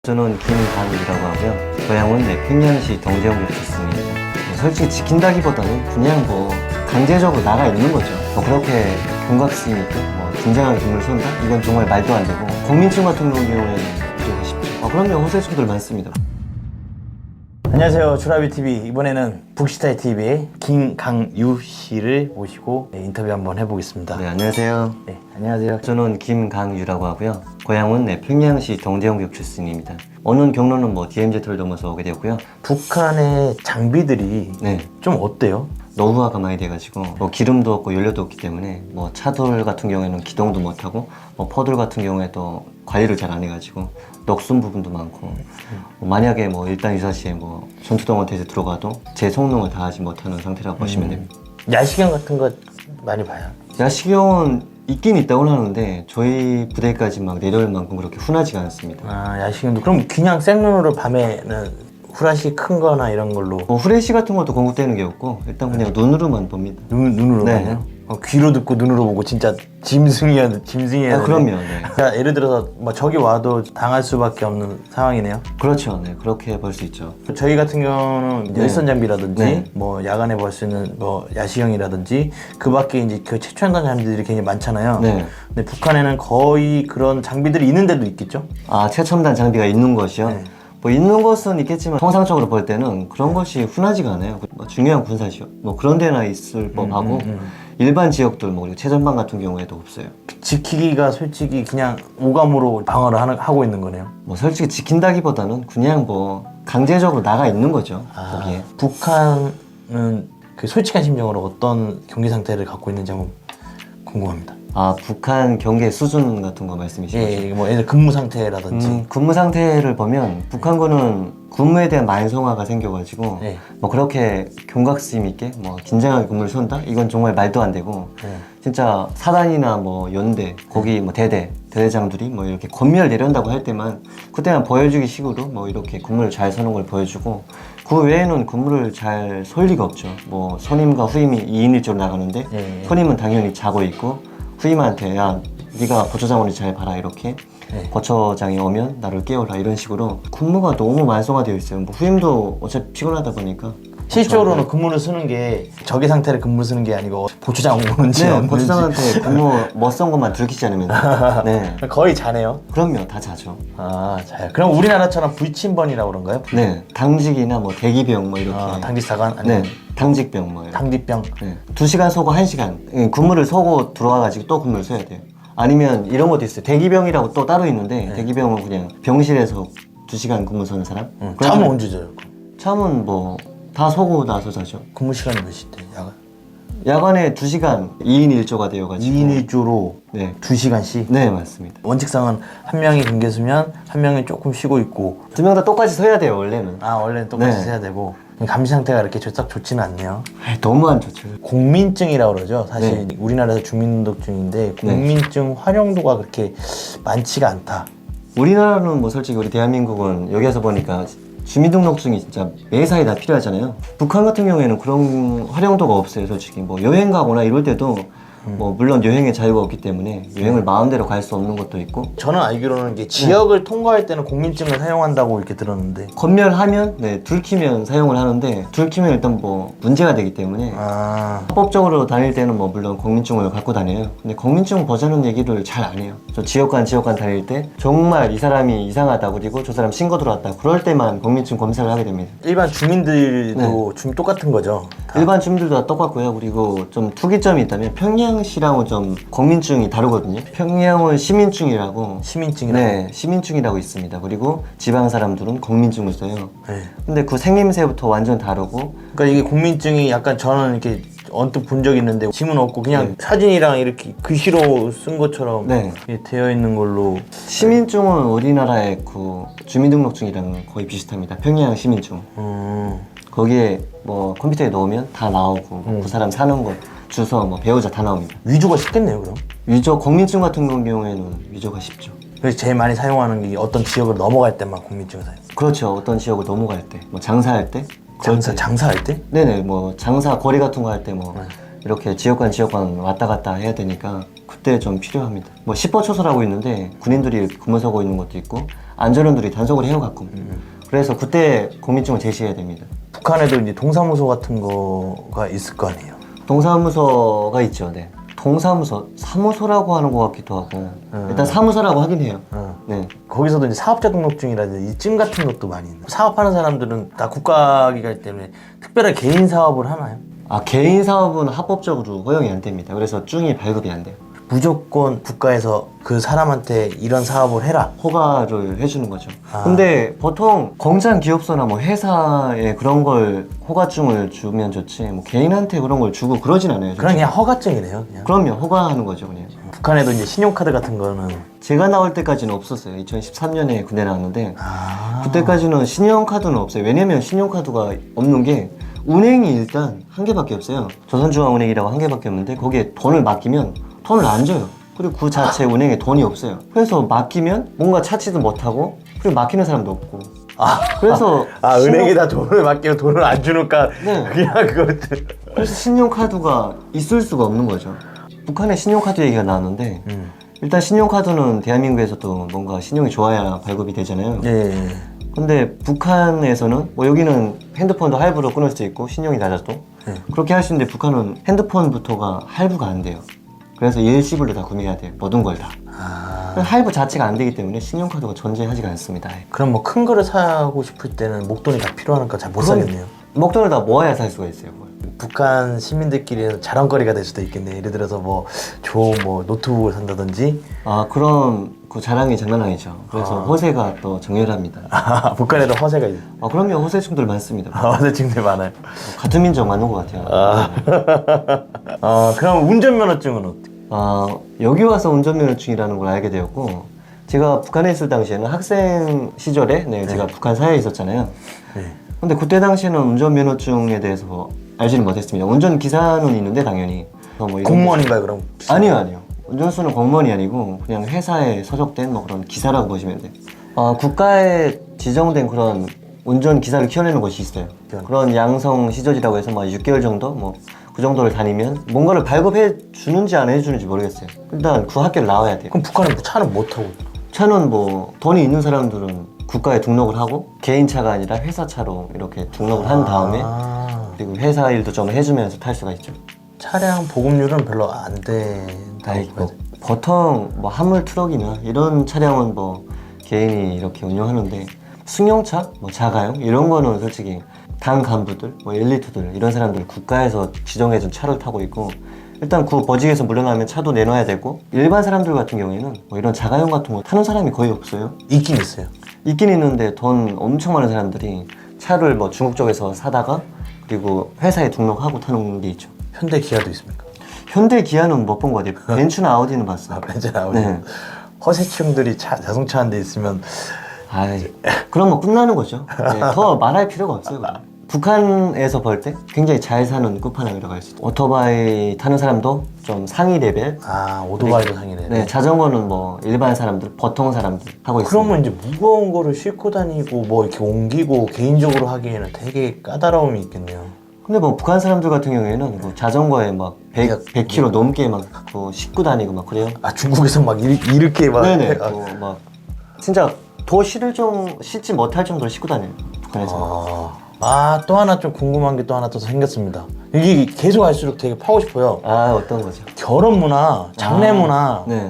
저는 김강이라고 하고요. 고향은 평양시 동대문구에 있습니다. 솔직히 지킨다기보다는 그냥 강제적으로 나가 있는 거죠. 그렇게 경각심 있게 긴장한 금을 쏜다? 이건 정말 말도 안 되고, 국민증 같은 경우에는 부족하 싶죠. 그럼요, 호세충들 많습니다. 안녕하세요, 주라비TV. 이번에는 북시타이TV의 김강유 씨를 모시고 인터뷰 한번 해보겠습니다. 네, 안녕하세요. 네, 안녕하세요. 저는 김강유라고 하고요. 고향은 평양시 동대문구 출신입니다. 오는 경로는 DMZ를 넘어서 오게 되었고요. 북한의 장비들이 좀 어때요? 노후화가 많이 돼가지고 기름도 없고 연료도 없기 때문에 차돌 같은 경우에는 기동도 못하고 포돌 같은 경우에도 관리를 잘 안 해가지고 녹슨 부분도 많고 만약에 일단 유사시에 전투동원대에 들어가도 제 성능을 다하지 못하는 상태라고 보시면 됩니다. 야시경 같은 거 많이 봐요? 야시경은 있긴 있다고 하는데 저희 부대까지 내려올 만큼 그렇게 흔하지가 않습니다. 아, 야시경도 그럼 그냥 생눈으로 밤에는 후라시 큰 거나 이런 걸로 후레쉬 같은 것도 공급되는 게 없고 일단 그냥 눈으로만 봅니다. 눈으로 네. 봐요? 귀로 듣고 눈으로 보고 진짜 짐승이야 되네. 그럼요. 네. 그러니까 예를 들어서 적이 와도 당할 수밖에 없는 상황이네요. 그렇죠. 네, 그렇게 볼 수 있죠. 저희 같은 경우는 이제 네. 일선 장비라든지 네. 야간에 볼 수 있는 야시경이라든지 그 밖에 이제 그 최첨단 장비들이 굉장히 많잖아요. 네. 근데 북한에는 거의 그런 장비들이 있는 데도 있겠죠? 최첨단 장비가 있는 것이요? 네. 있는 것은 있겠지만 통상적으로 볼 때는 그런 것이 흔하지가 않아요. 중요한 군사시요. 그런 데나 있을 법하고 일반 지역들 그리고 최전방 같은 경우에도 없어요. 지키기가 솔직히 그냥 오감으로 방어를 하고 있는 거네요. 솔직히 지킨다기보다는 그냥 강제적으로 나가 있는 거죠. 거기에. 북한은 그 솔직한 심정으로 어떤 경기 상태를 갖고 있는지 한번 궁금합니다. 북한 경계 수준 같은 거 말씀이시죠? 예, 예를 들어 근무 상태라든지. 근무 상태를 보면 북한군은 근무에 대한 만성화가 생겨가지고 네. 그렇게 경각심 있게 긴장하게 근무를 쏜다? 이건 정말 말도 안 되고 네. 진짜 사단이나 연대 거기 대대장들이 이렇게 권미를 내린다고 할 때만 그때만 보여주기 식으로 이렇게 근무를 잘 서는 걸 보여주고 그 외에는 근무를 잘 설 리가 없죠. 선임과 후임이 2인 1조로 나가는데 네. 선임은 당연히 자고 있고 후임한테 야 네가 보초장원이 잘 봐라 이렇게 보초장이 오면 나를 깨워라 이런 식으로 근무가 너무 만성화되어 있어요. 후임도 어차피 피곤하다 보니까 실제로는 근무를 쓰는 게 적의 상태를 근무 쓰는 게 아니고 보초장 오는지 네, 보초장한테 근무 못쓴 것만 들키지 않으면 네, 거의 자네요. 그럼요. 다 자죠. 아, 자요. 그럼 우리나라처럼 불침번이라고 그런가요? 네, 당직이나 대기병 이렇게 당직사관 네, 아니면 당직병 당직병. 네. 2시간 서고 1시간 근무를 서고 들어와가지고 또 근무를 서야 돼요. 아니면 이런 것도 있어요. 대기병이라고 또 따로 있는데 대기병은 그냥 병실에서 2시간 근무 서는 사람. 잠은 언제 자요? 잠은 다 서고 나서 자죠. 근무 시간이 몇 시대? 야간? 야간에 2시간 2인 1조가 되어가지고 2인 1조로 네. 2시간씩? 네, 맞습니다. 원칙상은 한 명이 경계 서면 한 명이 조금 쉬고 있고 2명 다 똑같이 서야 돼요, 원래는. 원래는 똑같이 네. 해야 되고 감시 상태가 이렇게 딱 좋지는 않네요. 너무 안 좋죠. 국민증이라고 그러죠. 사실 우리나라에서 주민등록증인데 국민증 활용도가 그렇게 많지가 않다. 우리나라는 솔직히 우리 대한민국은 여기서 보니까 주민등록증이 진짜 매사에 다 필요하잖아요. 북한 같은 경우에는 그런 활용도가 없어요, 솔직히. 여행 가거나 이럴 때도 물론 여행의 자유가 없기 때문에 여행을 마음대로 갈 수 없는 것도 있고 저는 알기로는 이게 지역을 통과할 때는 국민증을 사용한다고 이렇게 들었는데 검열하면 들키면 사용을 하는데 들키면 일단 문제가 되기 때문에 합법적으로 다닐 때는 물론 국민증을 갖고 다녀요. 근데 국민증 보자는 얘기를 잘 안 해요. 저 지역간 다닐 때 정말 이 사람이 이상하다 그리고 저 사람 신고 들어왔다 그럴 때만 국민증 검사를 하게 됩니다. 일반 주민들도 똑같은 거죠? 다. 일반 주민들도 다 똑같고요. 그리고 좀 특이점이 있다면 평양시랑은 좀 국민증이 다르거든요. 평양은 시민증이라고 네, 시민증이라고 있습니다. 그리고 지방 사람들은 국민증을 써요. 네. 근데 그 생김새부터 완전 다르고 그러니까 이게 국민증이 약간 저는 이렇게 언뜻 본 적이 있는데 지문 없고 그냥 사진이랑 이렇게 글씨로 쓴 것처럼 이렇게 되어 있는 걸로 시민증은 우리나라의 그 주민등록증이랑 거의 비슷합니다. 평양 시민증. 거기에 컴퓨터에 넣으면 다 나오고 그 사람 사는 곳, 주소, 배우자 다 나옵니다. 위조가 쉽겠네요, 그럼? 위조, 국민증 같은 경우에는 위조가 쉽죠. 그래서 제일 많이 사용하는 게 어떤 지역을 넘어갈 때만 국민증을 사용. 그렇죠. 어떤 지역을 넘어갈 때, 장사할 때. 장사할 때? 네네, 장사, 거리 같은 거 할 때 이렇게 지역간 왔다 갔다 해야 되니까 그때 좀 필요합니다. 뭐 10호 초소라고 있는데 군인들이 근무서고 있는 것도 있고 안전원들이 단속을 해요 가끔. 그래서 그때 공민증을 제시해야 됩니다. 북한에도 이제 동사무소 같은 거가 있을 거 아니에요? 동사무소가 있죠. 네. 동사무소, 사무소라고 하는 것 같기도 하고 일단 사무소라고 하긴 해요. 네. 거기서도 이제 사업자 등록증이라든지 이 증 같은 것도 많이 있나요? 사업하는 사람들은 다 국가기관이기 때문에 특별하게 개인 사업을 하나요? 아, 개인 사업은 합법적으로 허용이 안 됩니다. 그래서 증이 발급이 안 돼요. 무조건 국가에서 그 사람한테 이런 사업을 해라. 허가를 해주는 거죠. 근데 보통 공장 기업소나 뭐 회사에 그런 걸 허가증을 주면 좋지 뭐 개인한테 그런 걸 주고 그러진 않아요. 그냥 그냥 허가증이네요. 그냥. 그럼요. 허가하는 거죠 그냥. 북한에도 이제 신용카드 같은 거는 제가 나올 때까지는 없었어요. 2013년에 군대 나왔는데 그때까지는 신용카드는 없어요. 왜냐면 신용카드가 없는 게 은행이 일단 한 개밖에 없어요. 조선중앙은행이라고 한 개밖에 없는데 거기에 돈을 맡기면 돈을 안 줘요. 그리고 그 자체 은행에 돈이 없어요. 그래서 맡기면 뭔가 찾지도 못하고 그리고 맡기는 사람도 없고 그래서 은행에다 돈을 맡기면 돈을 안 주니까 네. 그냥 그걸 그래서 신용카드가 있을 수가 없는 거죠. 북한에 신용카드 얘기가 나왔는데 일단 신용카드는 대한민국에서도 뭔가 신용이 좋아야 발급이 되잖아요. 예. 근데 북한에서는 뭐 여기는 핸드폰도 할부로 끊을 수 있고 신용이 낮아도 그렇게 할 수 있는데 북한은 핸드폰부터가 할부가 안 돼요. 그래서 일시불로 다 구매해야 돼요. 모든 걸 다. 할부 자체가 안 되기 때문에 신용카드가 존재하지가 않습니다. 그럼 뭐 큰 거를 사고 싶을 때는 목돈이 다 필요하니까 잘 못 사겠네요. 목돈을 다 모아야 살 수가 있어요. 그걸. 북한 시민들끼리 자랑거리가 될 수도 있겠네. 예를 들어서 뭐 좋은 뭐 노트북을 산다든지. 아, 그럼 그 자랑이 장난 아니죠. 그래서 허세가 또 정렬합니다. 북한에도 허세가 있어요. 아, 그럼요. 허세충들 많습니다. 허세증들 많아요. 같은 민족 맞는 것 같아요. 그럼 운전면허증은 어떻게? 여기 와서 운전면허증이라는 걸 알게 되었고 제가 북한에 있을 당시에는 학생 시절에 제가 북한 사회에 있었잖아요. 근데 그때 당시에는 운전면허증에 대해서 알지는 못했습니다. 운전기사는 있는데 당연히 뭐 이런 공무원인가요 그럼? 아니요. 운전수는 공무원이 아니고 그냥 회사에 소속된 뭐 그런 기사라고 보시면 돼요. 국가에 지정된 그런 운전기사를 키워내는 곳이 있어요. 그런 양성 시절이라고 해서 뭐 6개월 정도 뭐 그 정도를 다니면 뭔가를 발급해 주는지 안 해주는지 모르겠어요. 일단 그 학교를 나와야 돼요. 그럼 북한은 차는 못 타고? 차는 뭐 돈이 있는 사람들은 국가에 등록을 하고 개인차가 아니라 회사차로 이렇게 등록을 한 다음에 그리고 회사 일도 좀 해주면서 탈 수가 있죠. 차량 보급률은 별로 안 된다고 보통 뭐 화물 트럭이나 이런 차량은 뭐 개인이 이렇게 운영하는데 승용차, 뭐 자가용 이런 거는 솔직히 당 간부들, 뭐 엘리트들 이런 사람들 국가에서 지정해준 차를 타고 있고 일단 그 버직에서 물러나면 차도 내놔야 되고 일반 사람들 같은 경우에는 뭐 이런 자가용 같은 거 타는 사람이 거의 없어요. 있긴 있어요. 있긴 있는데 돈 엄청 많은 사람들이 차를 뭐 중국 쪽에서 사다가 그리고 회사에 등록하고 타는 게 있죠. 현대 기아도 있습니까? 현대 기아는 못 본 것 같아요. 벤츠나 아우디는 봤어요. 벤츠나 아우디. 네. 허세충들이 자동차 한 대 있으면 그럼 뭐 끝나는 거죠. 더 말할 필요가 없어요. 그럼. 북한에서 볼 때 굉장히 잘 사는 끝판왕이라고 할 수 있어요. 오토바이 타는 사람도 좀 상위 레벨. 오토바이도 상위 레벨. 네, 자전거는 뭐 일반 사람들, 보통 사람들 하고 있어요. 그러면 이제 무거운 거를 싣고 다니고 뭐 이렇게 옮기고 개인적으로 하기에는 되게 까다로움이 있겠네요. 근데 뭐 북한 사람들 같은 경우에는 뭐 자전거에 막 100km 넘게 막 싣고 다니고 막 그래요. 중국에서 막 이렇게 막. 네네. 막 진짜 더 싣지 못할 정도로 싣고 다녀요. 북한에서. 또 하나 좀 궁금한 게 또 하나 또 생겼습니다. 이게 계속 할수록 되게 파고 싶어요. 어떤 거죠? 결혼 문화, 장례 문화. 네.